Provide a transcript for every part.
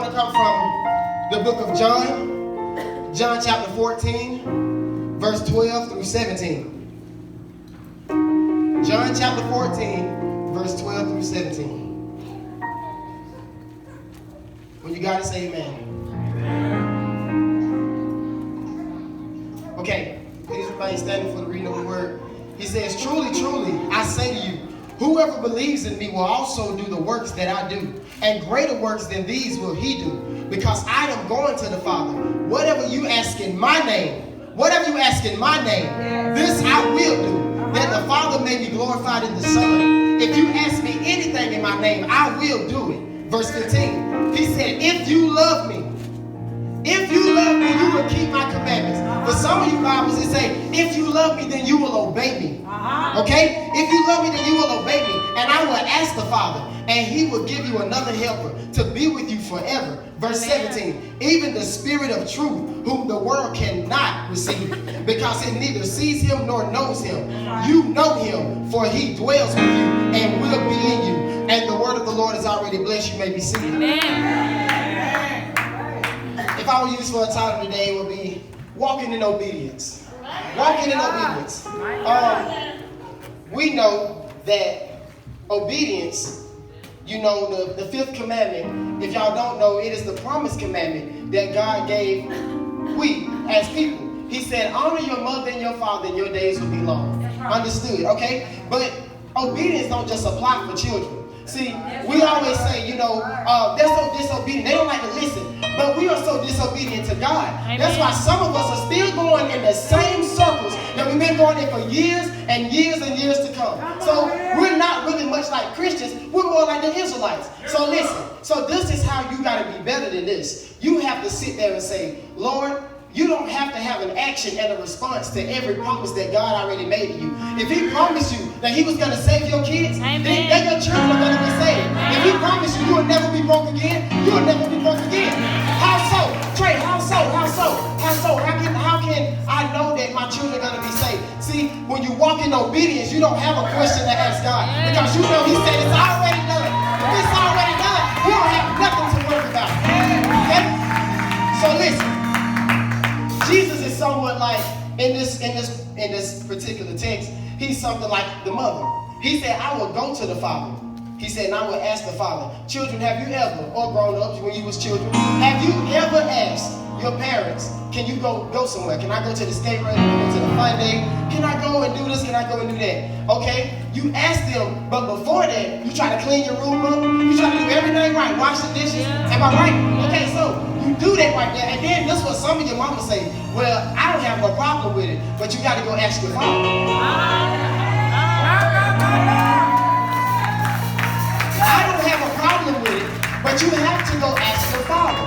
want to come from the book of John chapter 14, verse 12 through 17. John chapter 14, verse 12 through 17. When you got it, say amen. Okay, please remain standing for the reading of the word. He says, truly, truly, I say to you, whoever believes in me will also do the works that I do, and greater works than these will he do, because I am going to the Father. Whatever you ask in my name, this I will do, that the Father may be glorified in the Son. If you ask me anything in my name, I will do it. Verse 15, he said, if you love me, you will keep my commandments. For some of you Bibles, it say, if you love me, then you will obey me. Okay? If you love me, then you will obey me. And I will ask the Father, and he will give you another helper to be with you forever. Verse 17, even the Spirit of truth, whom the world cannot receive, because it neither sees him nor knows him. You know him, for he dwells with you and will be in you. And the word of the Lord is already blessed. You may be seated. If I were used for a title today, it would be Walking in Obedience. Walking in obedience. We know that obedience, the fifth commandment, if y'all don't know, it is the promised commandment that God gave we as people. He said, honor your mother and your father and your days will be long. Understood, okay? But obedience don't just apply for children. See, we always say, they're so disobedient. They don't like to listen. But we are so disobedient to God. Amen. That's why some of us are still going in the same circles that we've been going in for years and years and years to come. So we're not really much like Christians. We're more like the Israelites. So listen. So this is how you got to be better than this. You have to sit there and say, Lord, you don't have to have an action and a response to every promise that God already made to you. If he promised you that he was going to save your kids, then your children are going to be saved. If he promised you will never be broke again, you will never be broke again. How so? Trey, how so? How can I know that my children are going to be saved? See, when you walk in obedience, you don't have a question to ask God. Because you know he said it's already done. If it's already done, you don't have nothing to worry about. Okay? So listen. Jesus is somewhat like, in this particular text, he's something like the mother. He said, I will go to the Father. He said, and I will ask the Father. Children, have you ever, or grown-ups when you was children, have you ever asked your parents, can you go somewhere? Can I go to the skate rink? Can I go to the fun day? Can I go and do this? Can I go and do that? Okay? You ask them, but before that, you try to clean your room up. You try to do everything right. Wash the dishes. Am I right? Okay, so you do that right there. And then this is what some of your mamas say. Well, I don't have no problem with it, but you got to go ask your father. I don't have a problem with it, but you have to go ask your father.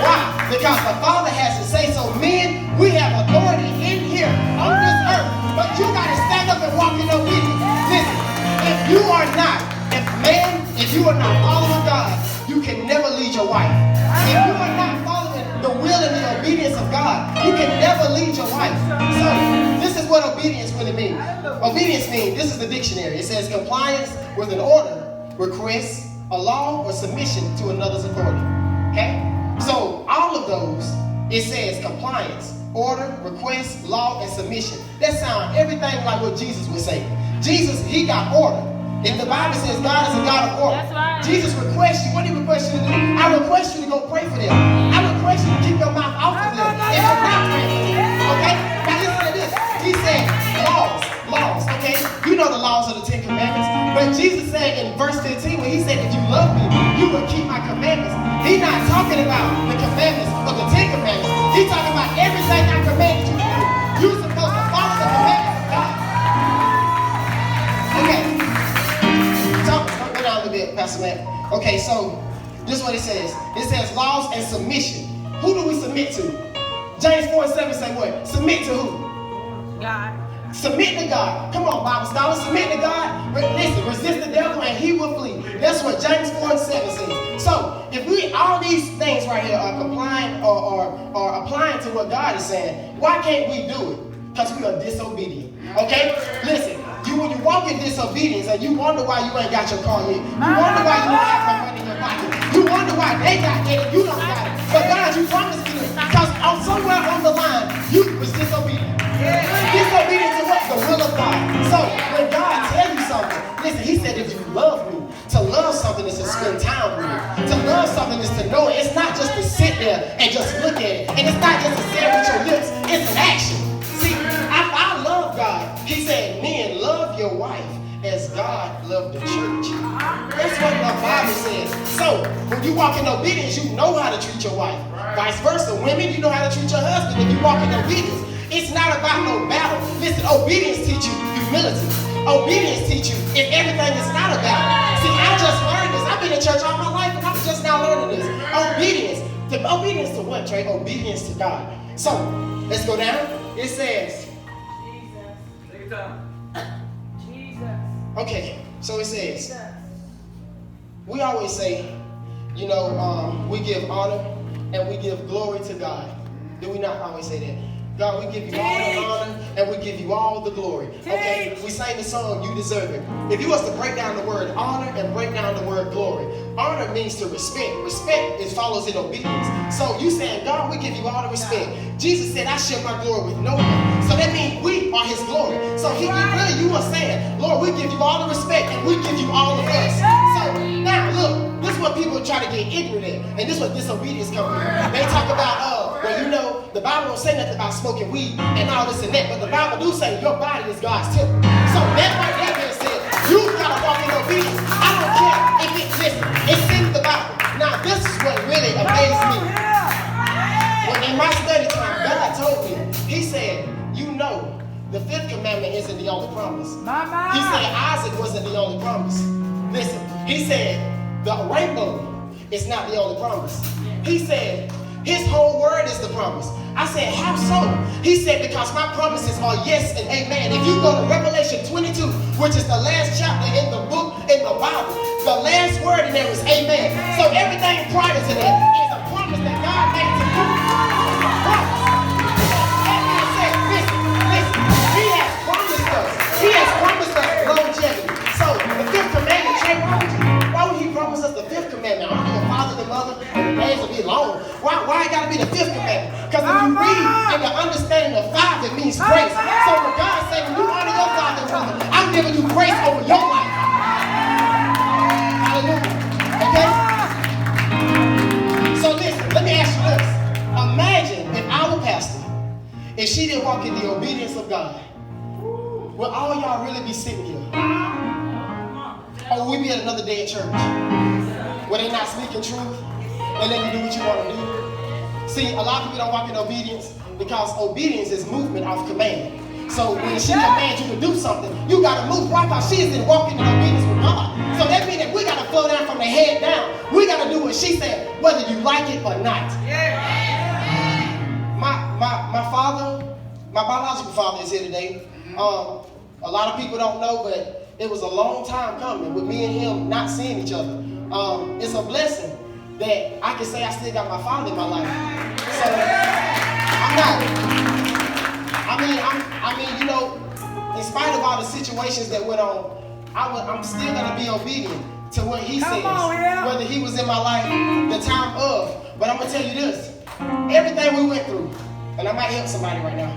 Why? Because the Father has to say so. Men, we have authority in here on this earth, but you got to stand up and walk in obedience. Listen, if you are not following God, you can never lead your wife. If you are not following the will and the obedience of God, you can never lead your wife. So this is what obedience really means. Obedience means, this is the dictionary. It says compliance with an order, request, a law, or submission to another's authority. Okay? So all of those, it says compliance, order, request, law, and submission. That sounds everything like what Jesus would say. Jesus, he got order. If the Bible says God is a God of order, that's right. Jesus requests you. What did he request you to do? I request you to go pray for them. I request you to keep your mouth off of them. If you're not praying for them. Okay? Now listen to this. He said laws. Okay? You know the laws of the 10 Commandments. But Jesus said in verse 15, when he said, if you love me, you will keep my commandments. He's not talking about the commandments of the 10 Commandments. He's talking about everything I commanded you to do. You're supposed to follow the commandments of God. Okay. Go down a little bit, Pastor Matt. Okay, so this is what it says. It says laws and submission. Who do we submit to? James 4:7 say what? Submit to who? God. Submit to God. Come on, Bible scholars. Submit to God. Listen, resist the devil and he will flee. That's what James 4:7 says. So, if all these things right here are complying or applying to what God is saying, why can't we do it? Because we are disobedient. Okay? Listen, when you walk in disobedience and you wonder why you ain't got your car yet, you wonder why you don't have no money in your pocket, you wonder why they got it, you don't there and just look at it. And it's not just a saying with your lips, it's an action. See, I love God. He said, men, love your wife as God loved the church. That's what the Bible says. So, when you walk in obedience, you know how to treat your wife. Vice versa, women, you know how to treat your husband if you walk in obedience. It's not about no battle. Listen, obedience teach you humility. Obedience teach you if everything is not about. See, I just learned this. I've been in church all my life, and I'm just now learning this. Obedience. Obedience to what, Trey? Obedience to God. So, let's go down. It says, Jesus. Take your time. Jesus. Okay, so it says, we always say, you know, we give honor and we give glory to God. Do we not always say that? God, we give you all the honor and we give you all the glory. Okay, we sang the song, You Deserve It. If you was to break down the word honor and break down the word glory, honor means to respect. Respect follows in obedience. So you saying, God, we give you all the respect. Jesus said, I share my glory with no one. So that means we are his glory. So really you are saying, Lord, we give you all the respect and we give you all of us. So now look, this is what people try to get ignorant at. And this is what disobedience comes from. They talk about, well, you know, the Bible don't say nothing about smoking weed and all this and that, but the Bible do say your body is God's temple. So that right there being said, you gotta walk in obedience. I don't care if it's in the Bible. Now this is what really amazed me. When in my study time, God told me, he said, you know, the fifth commandment isn't the only promise. He said Isaac wasn't the only promise. Listen, he said the rainbow is not the only promise. He said his whole word is the promise. I said, how so? He said, because my promises are yes and amen. If you go to Revelation 22, which is the last chapter in the book, in the Bible, the last word in there is amen. So everything prior to that is a promise that God made to you. He has promised us longevity. So the fifth commandment, Trey, why would he promise us the fifth commandment? I don't know, father and mother, and the days will be long. Why it gotta be the fifth commandment? Because if you read in the understanding of five, it means grace. So when God said, when you honor your father and mother, I'm giving you grace over your life. Hallelujah. Okay? So listen, let me ask you this. Imagine if our pastor, if she didn't walk in the obedience of God, will all y'all really be sitting here? Or will we be at another day at church? Where they not speaking truth? They let you do what you want to do? See, a lot of people don't walk in obedience because obedience is movement off command. So when she commands you to do something, you got to move. Why? Because she isn't walking in obedience with God. So that means that we got to flow down from the head down. We got to do what she said, whether you like it or not. My father, my biological father is here today. A lot of people don't know, but it was a long time coming with me and him not seeing each other. It's a blessing that I can say I still got my father in my life. So I'm not. I mean, you know, in spite of all the situations that went on, I'm still gonna be obedient to what he says, whether he was in my life the time of. But I'm gonna tell you this: everything we went through, and I might help somebody right now,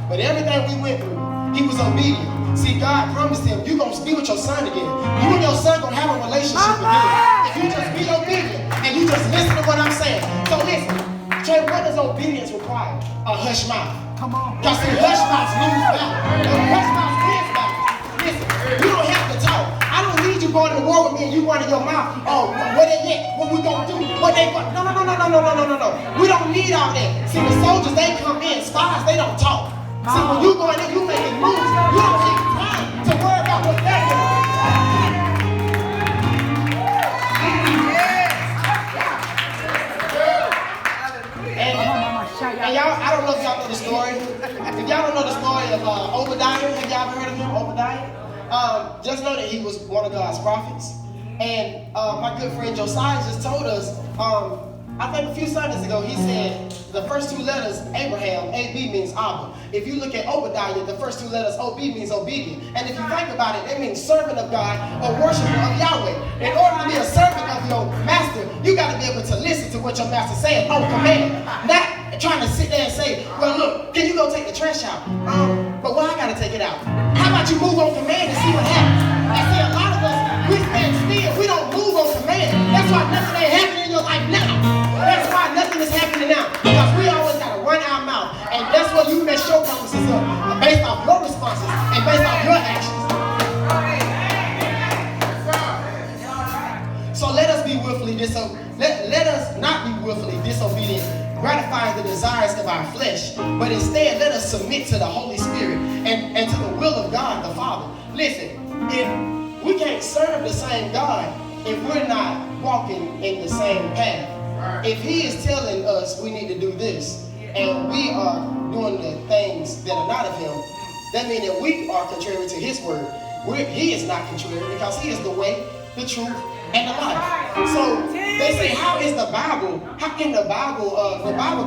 but everything we went through, he was obedient. See, God promised him, you're going to be with your son again. You and your son going to have a relationship again. If you just be obedient and you just listen to what I'm saying. So listen, Trey, what does obedience require? A hush mouth. Come on. Because see, hush mouths lose battle. Hush mouths wins battle. Listen, you don't have to talk. I don't need you going to war with me and you running your mouth. Oh, what they yet? What we going to do? What they going to do? No. We don't need all that. See, the soldiers, they come in. Spies, they don't talk. See, when you going in, you making moves. You don't take time to worry about what they're doing. And y'all, I don't know if y'all know the story. If y'all don't know the story of Obadiah, have y'all ever heard of him, Obadiah? Just know that he was one of God's prophets. And my good friend Josiah just told us, I think a few Sundays ago, he said the first two letters, Abraham, A-B means Abba. If you look at Obadiah, the first two letters, O-B means obedient. And if you think about it, it means servant of God or worshiper of Yahweh. In order to be a servant of your master, you got to be able to listen to what your master says on command. Not trying to sit there and say, well, look, can you go take the trash out? But why I got to take it out? How about you move on command and see what happens? I see a lot of us, we stand still. We don't move on command. That's why nothing ain't happening in your life now. That's why nothing is happening responses based off your responses and based off your actions. So let us be willfully let us not be willfully disobedient, gratifying the desires of our flesh, but instead let us submit to the Holy Spirit and to the will of God the Father. Listen, if we can't serve the same God if we're not walking in the same path. If He is telling us we need to do this, and we are doing the things that are not of Him, that means that we are contrary to His word. He is not contrary because He is the way, the truth, and the life. So they say, how can the Bible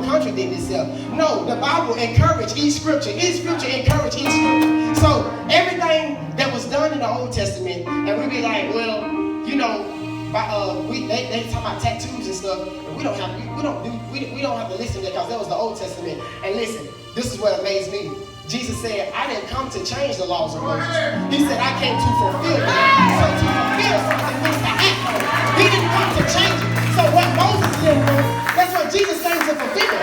contradict itself? No, the Bible encourages each scripture. Each scripture encourages each scripture. So everything that was done in the Old Testament, and we be like, well, you know, they talk about tattoos and stuff. And we don't have to listen to that because that was the Old Testament. And listen, this is what amazed me. Jesus said, I didn't come to change the laws of Moses. He said, I came to fulfill them. So to fulfill something means to act on it. He didn't come to change it. So what Moses didn't do, that's what Jesus came to fulfill.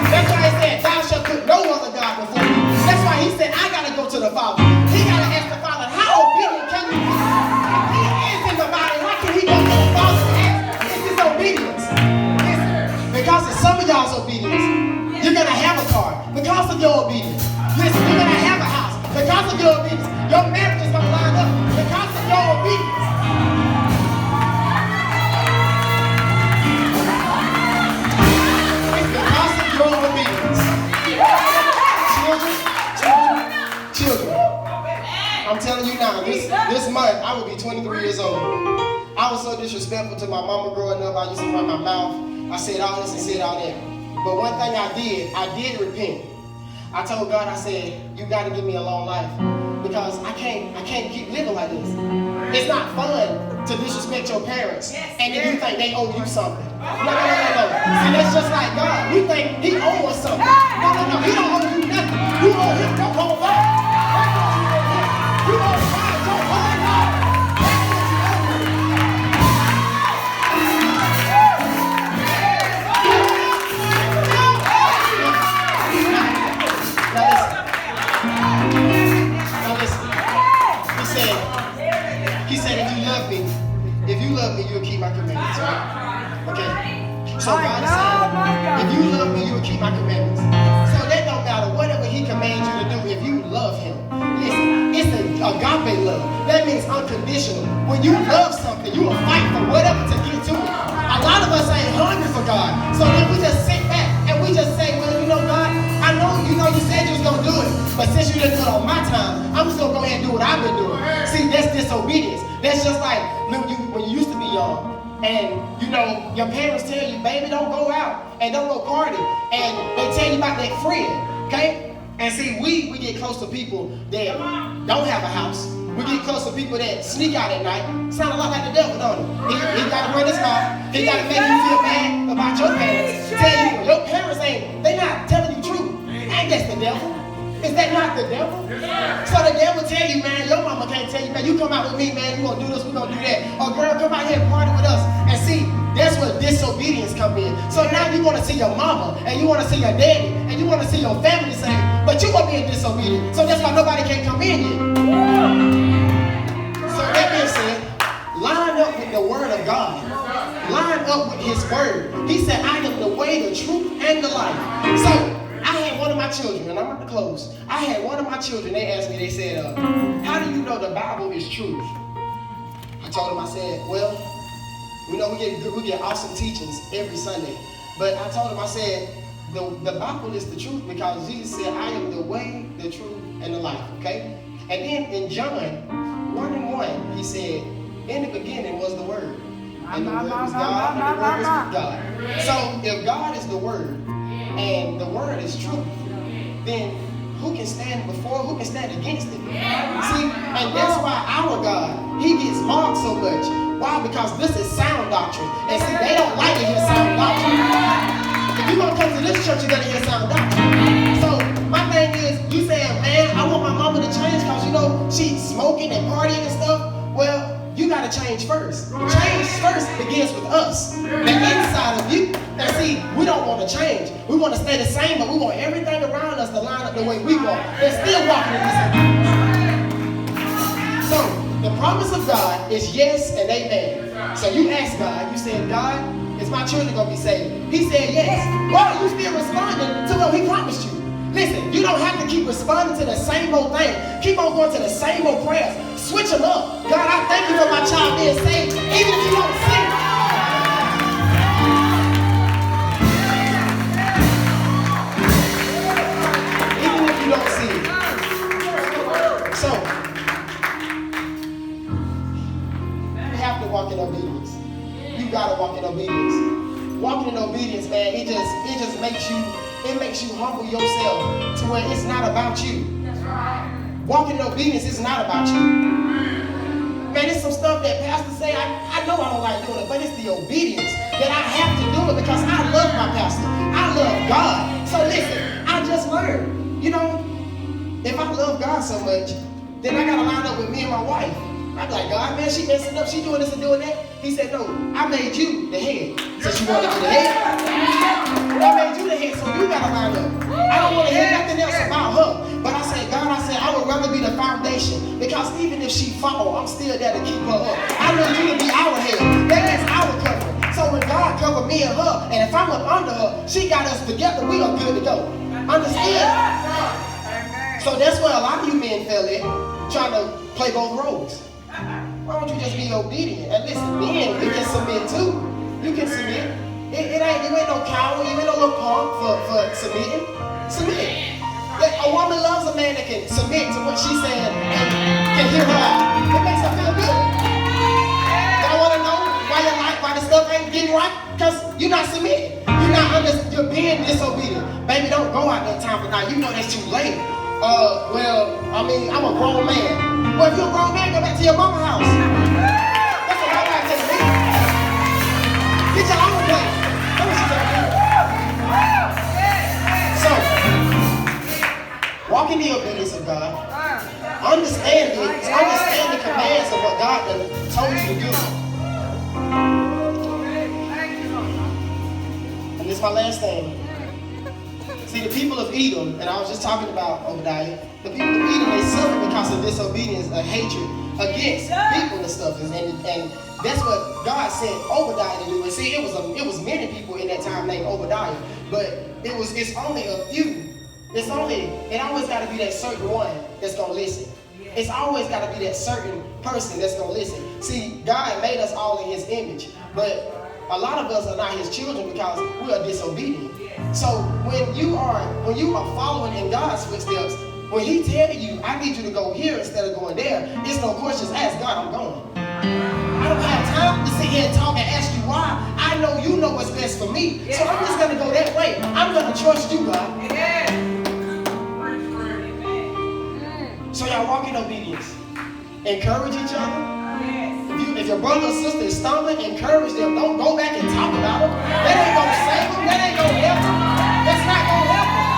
That's why He said, thou shalt put no other God before me. That's why He said, I got to go to the Father. He got to ask the Father, how obedient can you be? If He is in the body, how can He go to the Father and ask? It's disobedience. Because of some of y'all's obedience, you're going to have a car because of your obedience. Listen, you're going to have a house because of your obedience. Your marriage is going to line up because of your obedience. It's because of your obedience. Children. I'm telling you now, this month, I will be 23 years old. I was so disrespectful to my mama growing up. I used to run my mouth. I said all this and said all that. But one thing I did repent. I told God, I said, you got to give me a long life because I can't keep living like this. It's not fun to disrespect your parents and then you think they owe you something. No. See, that's just like God. We think He owes us something. No. He don't owe you nothing. You owe Him your whole life. You owe God your whole life. He said, if you love me, you'll keep my commandments, right? Okay? So God is saying, if you love me, you'll keep my commandments. So that don't matter. Whatever He commands you to do, if you love Him, listen, it's an agape love. That means unconditional. When you love something, you will fight for whatever to get to it. A lot of us ain't hungry for God. So then we just sit back and we just say, well, you know, God, I know you said you was going to do it. But since you didn't do it on my time, I'm just going to go ahead and do what I've been doing. See, that's disobedience. That's just like when you used to be young and, you know, your parents tell you, baby, don't go out and don't go party. And they tell you about that friend, okay? And see, we get close to people that don't have a house. We get close to people that sneak out at night. Sound a lot like the devil, don't it? He got to run his mouth. He got to make you feel bad about your parents. Tell you, your parents they not telling you truth. Ain't that the devil? Is that not the devil? So the devil tell you, man, your mama can't tell you, man, you come out with me, man, you gonna do this, we gonna do that. Or girl, come out here and party with us. And see, that's where disobedience come in. So now you wanna see your mama, and you wanna see your daddy, and you wanna see your family saved, but you gonna be disobedient. So that's why nobody can come in yet. So that being said, line up with the word of God. Line up with His word. He said, I am the way, the truth, and the life. So I had one of my children, and I'm about to close. I had one of my children, they asked me, they said, how do you know the Bible is truth? I told them, I said, well, we know we get awesome teachings every Sunday. But I told them, I said, the Bible is the truth because Jesus said, I am the way, the truth, and the life, okay? And then in John 1:1, He said, in the beginning was the Word. And the Word was God, and the Word was with God. So if God is the Word, and the word is true, then who can stand against it? See, and that's why our God, He gets mocked so much. Why? Because this is sound doctrine. And see, they don't like to hear sound doctrine. If you're going to come to this church, you're going to hear sound doctrine. So my thing is, you saying, man, I want my mama to change because, you know, she's smoking and partying and stuff. Well, you got to change first. Change first begins with us. The inside of you. And see, we don't want to change. We want to stay the same, but we want everything around us to line up the way we want. They're still walking in disobedience. So, the promise of God is yes and amen. So you ask God, you said, God, is my children going to be saved? He said yes. Why are you still responding to what he promised you? Listen, you don't have to keep responding to the same old thing. Keep on going to the same old prayers. Switch them up. God, I thank you for my child being saved, even if you don't see it. Even if you don't see it. So, you have to walk in obedience. You gotta walk in obedience. Walking in obedience, man, it just makes you humble yourself to where it's not about you. That's right. Walking in obedience is not about you. Man, it's some stuff that pastors say, I know I don't like doing it, but it's the obedience that I have to do it because I love my pastor. I love God. So listen, I just learned, if I love God so much, then I gotta line up with me and my wife. I'm like, God, man, she messing up, she doing this and doing that. He said, no, I made you the head. Since you want to be the head, I made you the head, so you gotta line up. I don't want to hear nothing else about her. But I said, God, I would rather be the foundation because even if she fall, I'm still there to keep her up. I need you to be our head. That is our covering. So when God covered me and her, and if I'm up under her, she got us together, we are good to go. Understand? So that's where a lot of you men fell in, trying to play both roles. Why don't you just be obedient? And listen, men, we can submit too. You can submit. You ain't no coward, you ain't no little punk for submitting. Submit. A woman loves a man that can submit to what she's saying and can hear her out. It makes her feel good. Y'all want to know why the stuff ain't getting right? Because you're not submitting. You're being disobedient. Baby, don't go out that time for night. You know that's too late. I'm a grown man. Well, if you're a grown man, go back to your mama's house. That's what my wife tells me. Get your own place. That's what she tells me. So, walk in the obedience of God. Understand the commands of what God told you to do. And this is my last thing. See, the people of Edom, and I was just talking about Obadiah, the people of Edom, they suffered because of disobedience and hatred against people and stuff. And that's what God sent Obadiah to do. And see, it was many people in that time named Obadiah, but it's only a few. It always got to be that certain one that's going to listen. It's always got to be that certain person that's going to listen. See, God made us all in his image, but a lot of us are not his children because we are disobedient. So when you are following in God's footsteps, when he tells you, I need you to go here instead of going there, it's no questions asked. God, I'm going. I don't have time to sit here and talk and ask you why. I know you know what's best for me. So I'm just going to go that way. I'm going to trust you, God. So y'all walk in obedience. Encourage each other. If your brother or sister is stumbling, encourage them. Don't go back and talk about them. That ain't going to save them. That ain't going to help them. That's not going to help them.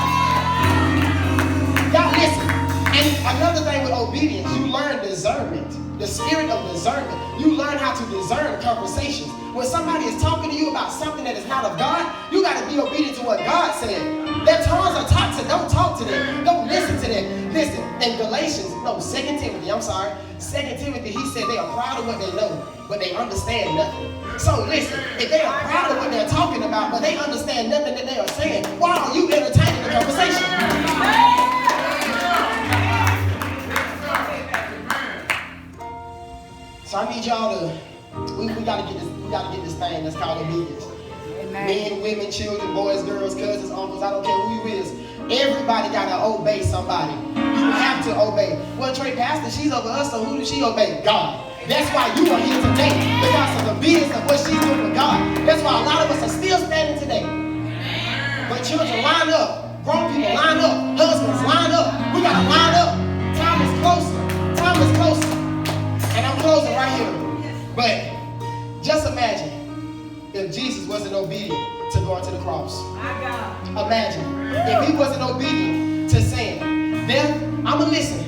Y'all listen. And another thing with obedience, you learn discernment. The spirit of discernment. You learn how to discern conversations. When somebody is talking to you about something that is not of God, you got to be obedient to what God said. Their tongues are toxic. Don't talk to them. Don't listen to them. Listen, in 2 Timothy, he said they are proud of what they know, but they understand nothing. So listen, if they are proud of what they're talking about, but they understand nothing that they are saying, why are you entertaining the conversation? So I need y'all to, we gotta get this thing that's called obedience. Men, women, children, boys, girls, cousins, uncles, I don't care who you is. Everybody gotta obey somebody. You have to obey. Well, TREY pastor, she's over us, so who does she obey? God. That's why you are here today, because of the obedience of what she's doing with God. That's why a lot of us are still standing today. But children, line up. Grown people, line up. Husbands, line up. We gotta line up. Time is closer. Time is closer. And I'm closing right here. But just imagine if Jesus wasn't obedient to going to the cross. Imagine if he wasn't obedient to saying, Death, I'm going to listen.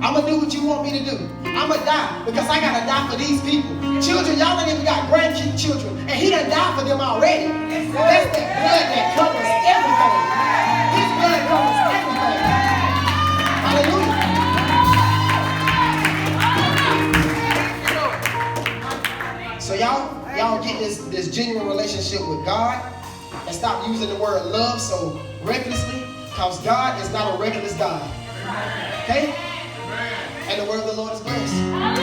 I'm going to do what you want me to do. I'm going to die because I got to die for these people. children, y'all ain't even got grandchildren, and he done died for them already. That's that blood that covers everything. His blood covers everything. Hallelujah. So y'all get this genuine relationship with God and stop using the word love so recklessly, because God is not a reckless God. Okay? And the word of the Lord is blessed.